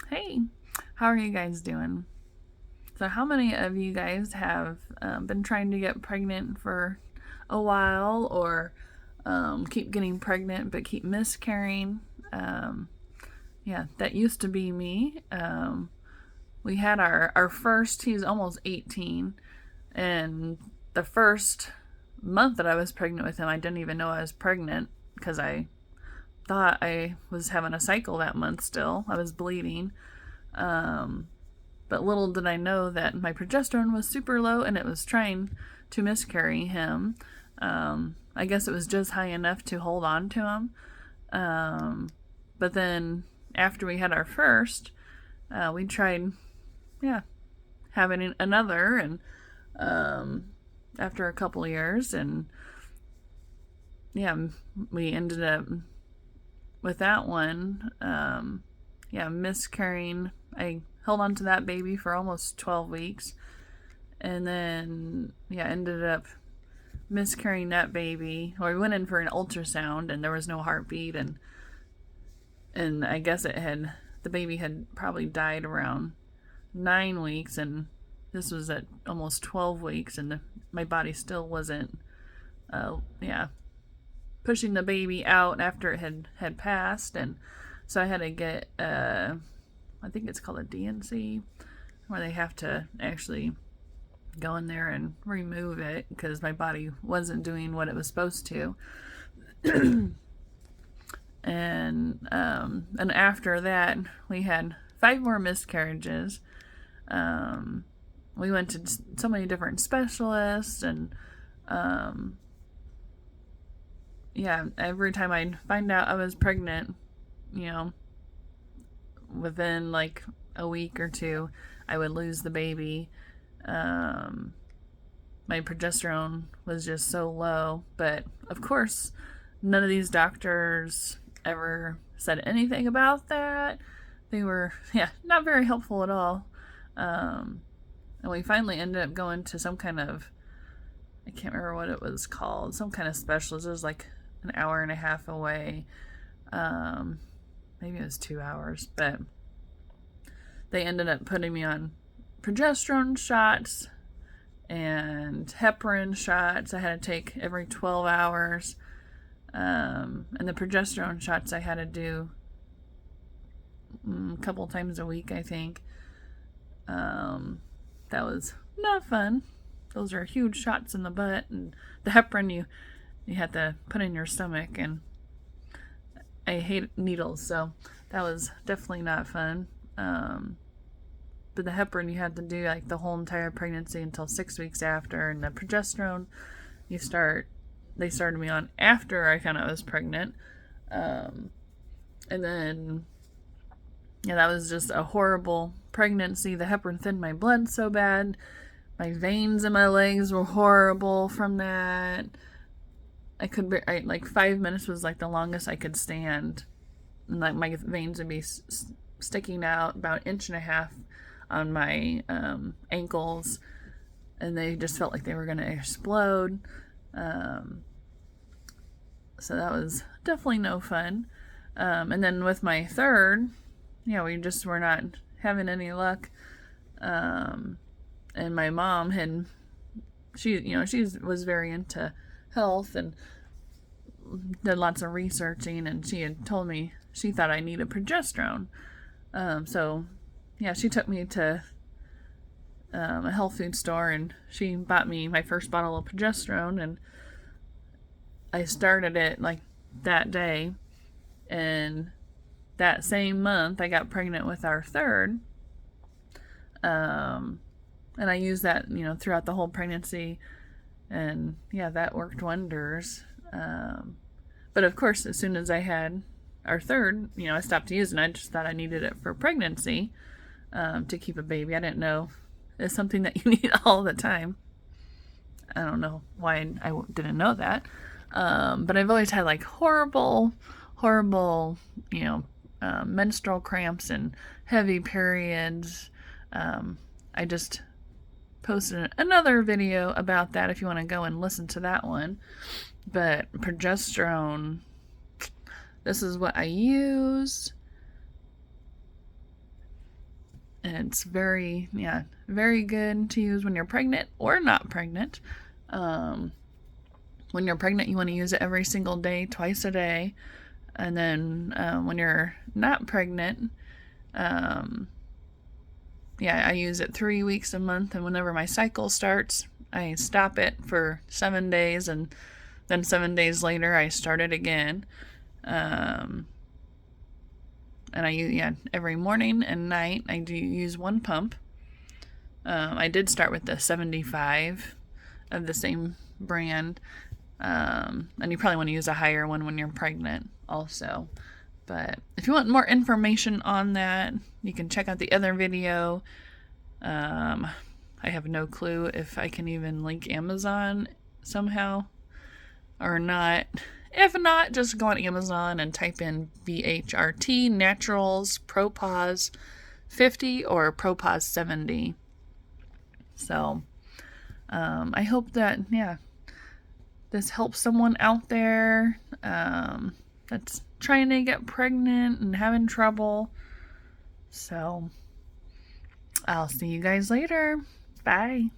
Hey, how are you guys doing? So, how many of you guys have been trying to get pregnant for a while or keep getting pregnant but keep miscarrying? Um, yeah, that used to be me. We had our first, he's almost 18, and the first month that I was pregnant with him, I didn't even know I was pregnant because I thought I was having a cycle that month still. I was bleeding. Um, But little did I know that my progesterone was super low and it was trying to miscarry him. I guess it was just high enough to hold on to him. But then after we had our first, we tried, yeah, having another, and after a couple of years, and yeah, we ended up with that one, miscarrying. I held on to that baby for almost 12 weeks, and then ended up miscarrying that baby. Or we went in for an ultrasound and there was no heartbeat, and I guess the baby had probably died around 9 weeks, and this was at almost 12 weeks, and my body still wasn't pushing the baby out after it had passed. And so I had to get I think it's called a DNC, where they have to actually go in there and remove it because my body wasn't doing what it was supposed to. And after that, we had 5 more miscarriages. We went to so many different specialists, and every time I'd find out I was pregnant, within like a week or two, I would lose the baby. My progesterone was just so low, but of course, none of these doctors ever said anything about that. They were, not very helpful at all. And we finally ended up going to some kind of, I can't remember what it was called, some kind of specialist. It was like an hour and a half away. Maybe it was 2 hours, but they ended up putting me on progesterone shots and heparin shots I had to take every 12 hours. And the progesterone shots I had to do a couple times a week, I think. That was not fun. Those are huge shots in the butt, and the heparin you had to put in your stomach, and I hate needles, so that was definitely not fun. But the heparin you had to do like the whole entire pregnancy until 6 weeks after, and the progesterone they started me on after I found out I was pregnant. And then that was just a horrible pregnancy. The heparin thinned my blood so bad. My veins in my legs were horrible from that. Like 5 minutes was like the longest I could stand. And like my veins would be sticking out about 1.5 inches on my ankles, and they just felt like they were going to explode. So that was definitely no fun. And then with my third, we just were not having any luck. And my mom she was very into health and did lots of researching, and she had told me she thought I needed progesterone. So she took me to a health food store, and she bought me my first bottle of progesterone, and I started it like that day, and that same month I got pregnant with our third. And I used that throughout the whole pregnancy, and that worked wonders. But of course, as soon as I had our third, I stopped using it. I just thought I needed it for pregnancy, to keep a baby. I didn't know it's something that you need all the time. I don't know why I didn't know that. But I've always had like horrible, menstrual cramps and heavy periods. I just posted another video about that if you want to go and listen to that one. But progesterone, this is what I use. And it's very, very good to use when you're pregnant or not pregnant. When you're pregnant, you want to use it every single day, twice a day. And then when you're not pregnant, I use it 3 weeks a month. And whenever my cycle starts, I stop it for 7 days. And then 7 days later, I start it again. And I use, every morning and night, I do use one pump. I did start with the 75 of the same brand. And you probably want to use a higher one when you're pregnant also. But if you want more information on that, you can check out the other video. I have no clue if I can even link Amazon somehow or not. If not, just go on Amazon and type in BHRT Naturals ProPause 50 or ProPause 70. So, I hope that, this helps someone out there that's trying to get pregnant and having trouble. So, I'll see you guys later. Bye.